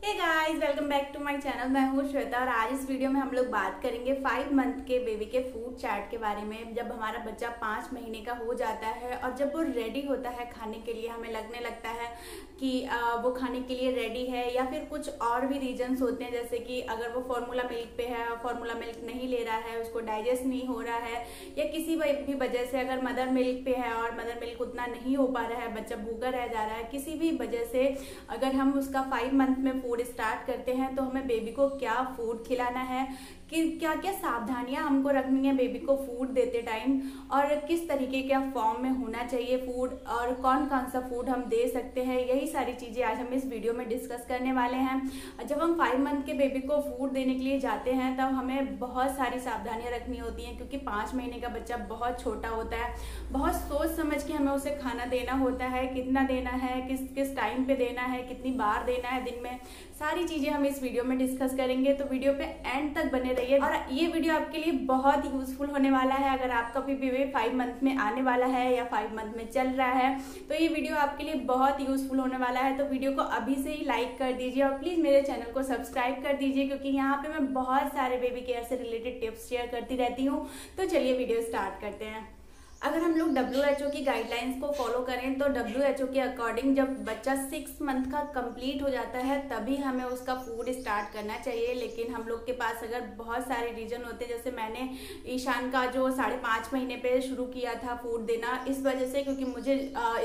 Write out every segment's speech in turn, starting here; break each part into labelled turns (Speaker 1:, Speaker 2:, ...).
Speaker 1: Hey guys, welcome back to my channel. मैं हूँ श्वेता और आज इस वीडियो में हम लोग बात करेंगे 5 मंथ के बेबी के फूड चार्ट के बारे में। जब हमारा बच्चा 5 महीने का हो जाता है और जब वो रेडी होता है खाने के लिए, हमें लगने लगता है कि वो खाने के लिए रेडी है, या फिर कुछ और भी रीजंस होते हैं, जैसे कि अगर वो फार्मूला मिल्क पे है और फार्मूला मिल्क नहीं ले रहा है, उसको डाइजेस्ट नहीं हो रहा है, या किसी भी वजह से अगर मदर मिल्क पे है और मदर मिल्क उतना नहीं हो पा रहा है, बच्चा भूखा रह जा रहा है, किसी भी वजह से अगर हम उसका 5 मंथ में फूड स्टार्ट करते हैं तो हमें बेबी को क्या फूड खिलाना है, कि क्या क्या सावधानियां हमको रखनी है बेबी को फूड देते टाइम, और किस तरीके का फॉर्म में होना चाहिए फूड, और कौन कौन सा फूड हम दे सकते हैं, यही सारी चीज़ें आज हम इस वीडियो में डिस्कस करने वाले हैं। जब हम 5 मंथ के बेबी को फूड देने के लिए जाते हैं तब हमें बहुत सारी सावधानियां रखनी होती हैं, क्योंकि 5 महीने का बच्चा बहुत छोटा होता है। बहुत सोच समझ के हमें उसे खाना देना होता है, कितना देना है, किस किस टाइम पे देना है, कितनी बार देना है दिन में, सारी चीज़ें हम इस वीडियो में डिस्कस करेंगे। तो वीडियो पे एंड तक बने रहिए और ये वीडियो आपके लिए बहुत यूजफुल होने वाला है। अगर आपका भी बेबी 5 मंथ में आने वाला है या 5 मंथ में चल रहा है तो ये वीडियो आपके लिए बहुत यूजफुल होने वाला है। तो वीडियो को अभी से ही लाइक कर दीजिए और प्लीज़ मेरे चैनल को सब्सक्राइब कर दीजिए, क्योंकि यहाँ पे मैं बहुत सारे बेबी केयर से रिलेटेड टिप्स शेयर करती रहती हूँ। तो चलिए वीडियो स्टार्ट करते हैं। अगर हम लोग WHO की गाइडलाइंस को फॉलो करें तो WHO के अकॉर्डिंग जब बच्चा 6 मंथ का कंप्लीट हो जाता है तभी हमें उसका फूड स्टार्ट करना चाहिए। लेकिन हम लोग के पास अगर बहुत सारे रीजन होते हैं, जैसे मैंने ईशान का जो 5.5 महीने पे शुरू किया था फूड देना, इस वजह से क्योंकि मुझे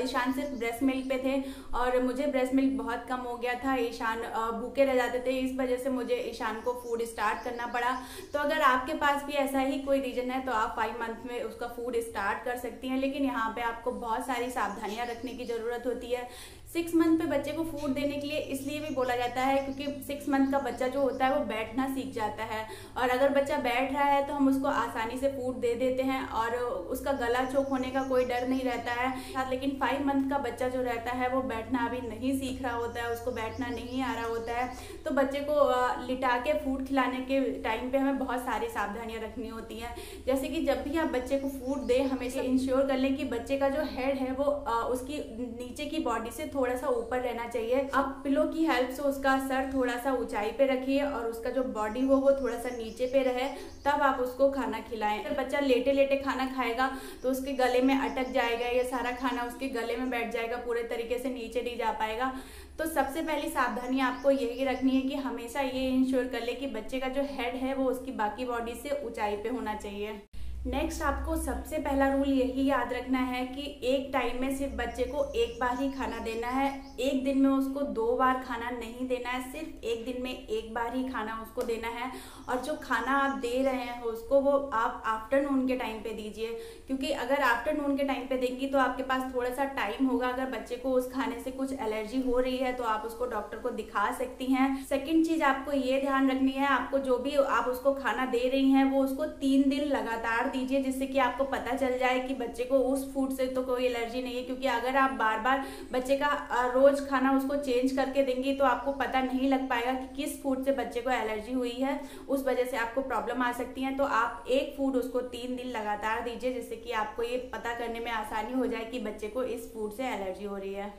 Speaker 1: ईशान सिर्फ ब्रेस्ट मिल्क पे थे और मुझे ब्रेस्ट मिल्क बहुत कम हो गया था, ईशान भूखे रह जाते थे, इस वजह से मुझे ईशान को फूड स्टार्ट करना पड़ा। तो अगर आपके पास भी ऐसा ही कोई रीजन है तो आप 5 मंथ में उसका फूड स्टार्ट कर सकती हैं। लेकिन यहाँ पे आपको बहुत सारी सावधानियां रखने की जरूरत होती है। 6 मंथ पे बच्चे को फूड देने के लिए इसलिए भी बोला जाता है क्योंकि 6 मंथ का बच्चा जो होता है वो बैठना सीख जाता है, और अगर बच्चा बैठ रहा है तो हम उसको आसानी से फूड दे देते हैं और उसका गला चोक होने का कोई डर नहीं रहता है। लेकिन 5 मंथ का बच्चा जो रहता है वो बैठना अभी नहीं सीख रहा होता है, उसको बैठना नहीं आ रहा होता है, तो बच्चे को लिटा के फूड खिलाने के टाइम पे हमें बहुत सारी सावधानियां रखनी होती हैं। जैसे कि जब भी आप बच्चे को फूड दें, हमेशा इंश्योर कर लें कि बच्चे का जो हेड है वो उसकी नीचे की बॉडी से थोड़ा सा ऊपर रहना चाहिए। आप पिलो की हेल्प से उसका सर थोड़ा सा ऊंचाई पे रखिए और उसका जो बॉडी हो वो थोड़ा सा नीचे पे रहे, तब आप उसको खाना खिलाएं। अगर बच्चा लेटे लेटे खाना खाएगा तो उसके गले में अटक जाएगा, ये सारा खाना उसके गले में बैठ जाएगा, पूरे तरीके से नीचे नहीं जा पाएगा। तो सबसे पहली सावधानी आपको यही रखनी है कि हमेशा ये इंश्योर कर ले कि बच्चे का जो हेड है वो उसकी बाकी बॉडी से ऊंचाई पे होना चाहिए। नेक्स्ट आपको सबसे पहला रूल यही याद रखना है कि एक टाइम में सिर्फ बच्चे को एक बार ही खाना देना है। एक दिन में उसको 2 बार खाना नहीं देना है, सिर्फ एक दिन में एक बार ही खाना उसको देना है। और जो खाना आप दे रहे हैं उसको वो आप आफ्टरनून के टाइम पे दीजिए, क्योंकि अगर आफ्टरनून के टाइम पे देंगी तो आपके पास थोड़ा सा टाइम होगा। अगर बच्चे को उस खाने से कुछ एलर्जी हो रही है तो आप उसको डॉक्टर को दिखा सकती हैं। सेकेंड चीज आपको ये ध्यान रखनी है, आपको जो भी आप उसको खाना दे रही हैं वो उसको 3 दिन लगातार दीजिए, जिससे कि आपको पता चल जाए कि बच्चे को उस फूड से तो कोई एलर्जी नहीं है। क्योंकि अगर आप बार बार बच्चे का रोज खाना उसको चेंज करके देंगी तो आपको पता नहीं लग पाएगा कि किस फूड से बच्चे को एलर्जी हुई है, उस वजह से आपको प्रॉब्लम आ सकती है। तो आप एक फूड उसको 3 दिन लगातार दीजिए, जिससे कि आपको ये पता करने में आसानी हो जाए कि बच्चे को इस फूड से एलर्जी हो रही है।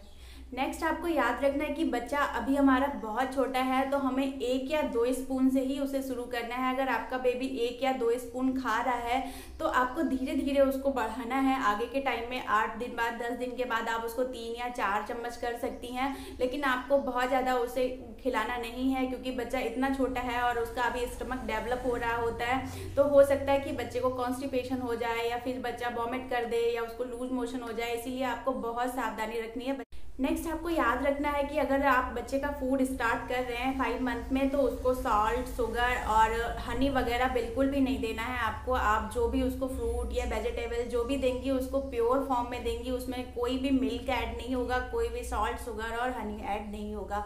Speaker 1: नेक्स्ट आपको याद रखना है कि बच्चा अभी हमारा बहुत छोटा है तो हमें 1 या 2 स्पून से ही उसे शुरू करना है। अगर आपका बेबी 1 या 2 स्पून खा रहा है तो आपको धीरे धीरे उसको बढ़ाना है। आगे के टाइम में 8 दिन बाद 10 दिन के बाद आप उसको 3 या 4 चम्मच कर सकती हैं, लेकिन आपको बहुत ज़्यादा उसे खिलाना नहीं है, क्योंकि बच्चा इतना छोटा है और उसका अभी स्टमक डेवलप हो रहा होता है। तो हो सकता है कि बच्चे को कॉन्स्टिपेशन हो जाए या फिर बच्चा वॉमिट कर दे या उसको लूज मोशन हो जाए, इसीलिए आपको बहुत सावधानी रखनी है। नेक्स्ट आपको याद रखना है कि अगर आप बच्चे का फूड स्टार्ट कर रहे हैं 5 मंथ में तो उसको सॉल्ट, शुगर और हनी वगैरह बिल्कुल भी नहीं देना है आपको। आप जो भी उसको फ्रूट या वेजिटेबल जो भी देंगी उसको प्योर फॉर्म में देंगी, उसमें कोई भी मिल्क ऐड नहीं होगा, कोई भी सॉल्ट, शुगर और हनी ऐड नहीं होगा।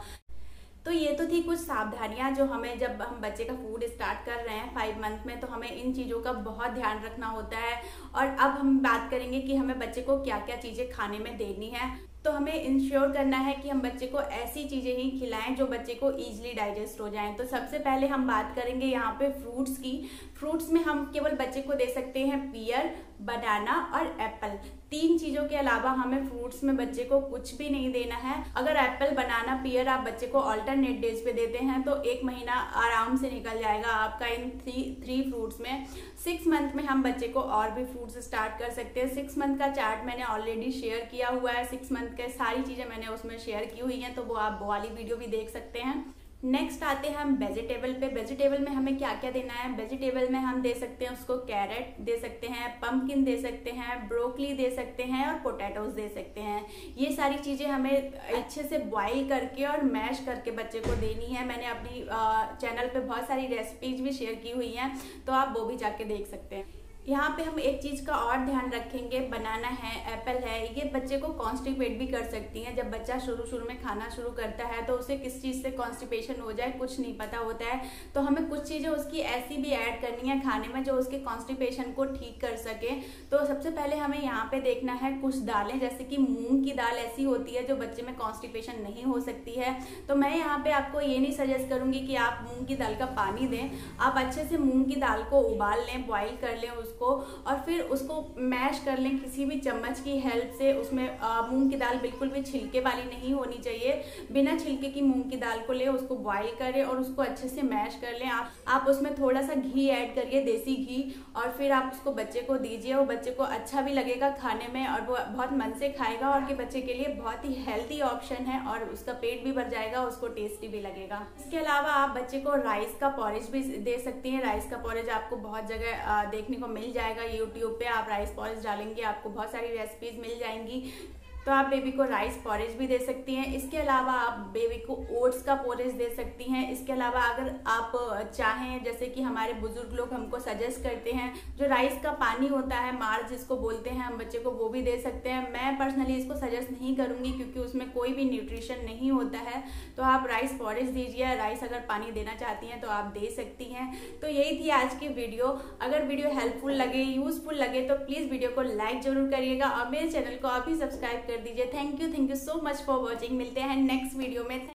Speaker 1: तो ये तो थी कुछ सावधानियां जो हमें जब हम बच्चे का फूड स्टार्ट कर रहे हैं 5 मंथ में, तो हमें इन चीज़ों का बहुत ध्यान रखना होता है। और अब हम बात करेंगे कि हमें बच्चे को क्या क्या चीज़ें खाने में देनी है। तो हमें इंश्योर करना है कि हम बच्चे को ऐसी चीज़ें ही खिलाएं जो बच्चे को ईजिली डाइजेस्ट हो जाएं। तो सबसे पहले हम बात करेंगे यहाँ पे फ्रूट्स की। फ्रूट्स में हम केवल बच्चे को दे सकते हैं पियर, बनाना और एप्पल। 3 चीजों के अलावा हमें फ्रूट्स में बच्चे को कुछ भी नहीं देना है। अगर एप्पल, बनाना, पियर आप बच्चे को ऑल्टरनेट डेज पे देते हैं तो 1 महीना आराम से निकल जाएगा आपका इन 3 फ्रूट्स में। 6 मंथ में हम बच्चे को और भी फ्रूट्स स्टार्ट कर सकते हैं। 6 मंथ का चार्ट मैंने ऑलरेडी शेयर किया हुआ है। 6 मंथ के सारी चीजें मैंने उसमें शेयर की हुई हैं, तो वो आप वो वाली वीडियो भी देख सकते हैं। नेक्स्ट आते हैं हम वेजिटेबल पे। वेजिटेबल में हमें क्या क्या देना है? वेजिटेबल में हम दे सकते हैं उसको कैरेट दे सकते हैं, पंपकिन दे सकते हैं, ब्रोकली दे सकते हैं और पोटैटोज दे सकते हैं। ये सारी चीज़ें हमें अच्छे से बॉईल करके और मैश करके बच्चे को देनी है। मैंने अपनी चैनल पे बहुत सारी रेसिपीज भी शेयर की हुई हैं, तो आप वो भी जाके देख सकते हैं। यहाँ पे हम एक चीज़ का और ध्यान रखेंगे, बनाना है, एप्पल है, ये बच्चे को कॉन्स्टिपेट भी कर सकती हैं। जब बच्चा शुरू में खाना शुरू करता है तो उसे किस चीज़ से कॉन्स्टिपेशन हो जाए कुछ नहीं पता होता है, तो हमें कुछ चीज़ें उसकी ऐसी भी ऐड करनी है खाने में जो उसके कॉन्स्टिपेशन को ठीक कर सके। तो सबसे पहले हमें यहाँ पे देखना है कुछ दालें, जैसे कि मूंग की दाल ऐसी होती है जो बच्चे में कॉन्स्टिपेशन नहीं हो सकती है। तो मैं यहाँ पे आपको ये नहीं सजेस्ट करूँगी कि आप मूंग की दाल का पानी दें। आप अच्छे से मूंग की दाल को उबाल लें, बॉयल कर लें उसको, और फिर उसको मैश कर लें किसी भी चम्मच की हेल्प से। उसमें मूंग की दाल बिल्कुल भी छिलके वाली नहीं होनी चाहिए। बिना छिलके की मूंग की दाल को ले, उसको बॉईल करें और उसको अच्छे से मैश कर लें। आप उसमें थोड़ा सा घी ऐड करिए, देसी घी, और फिर आप उसको बच्चे को दीजिए। वो बच्चे को अच्छा भी लगेगा खाने में और वो बहुत मन से खाएगा, और के बच्चे के लिए बहुत ही हेल्थी ऑप्शन है और उसका पेट भी भर जाएगा, उसको टेस्टी भी लगेगा। इसके अलावा आप बच्चे को राइस का पॉरेज भी दे सकती हैं। राइस का पॉरेज आपको बहुत जगह देखने को मिल जाएगा। यूट्यूब पे आप राइस पॉरेज डालेंगे, आपको बहुत सारी रेसिपीज मिल जाएंगी, तो आप बेबी को राइस पॉरेज भी दे सकती हैं। इसके अलावा आप बेबी को ओट्स का पॉरेज दे सकती हैं। इसके अलावा अगर आप चाहें, जैसे कि हमारे बुजुर्ग लोग हमको सजेस्ट करते हैं, जो राइस का पानी होता है, मार्च जिसको बोलते हैं, हम बच्चे को वो भी दे सकते हैं। मैं पर्सनली इसको सजेस्ट नहीं करूंगी क्योंकि उसमें कोई भी न्यूट्रिशन नहीं होता है। तो आप राइस पॉरेज दीजिए। राइस अगर पानी देना चाहती हैं तो आप दे सकती हैं। तो यही थी आज की वीडियो। अगर वीडियो हेल्पफुल लगे, यूजफुल लगे तो प्लीज़ वीडियो को लाइक जरूर करिएगा और मेरे चैनल को अभी सब्सक्राइब कर दीजिए। Thank you so much for watching. मिलते हैं नेक्स्ट वीडियो में।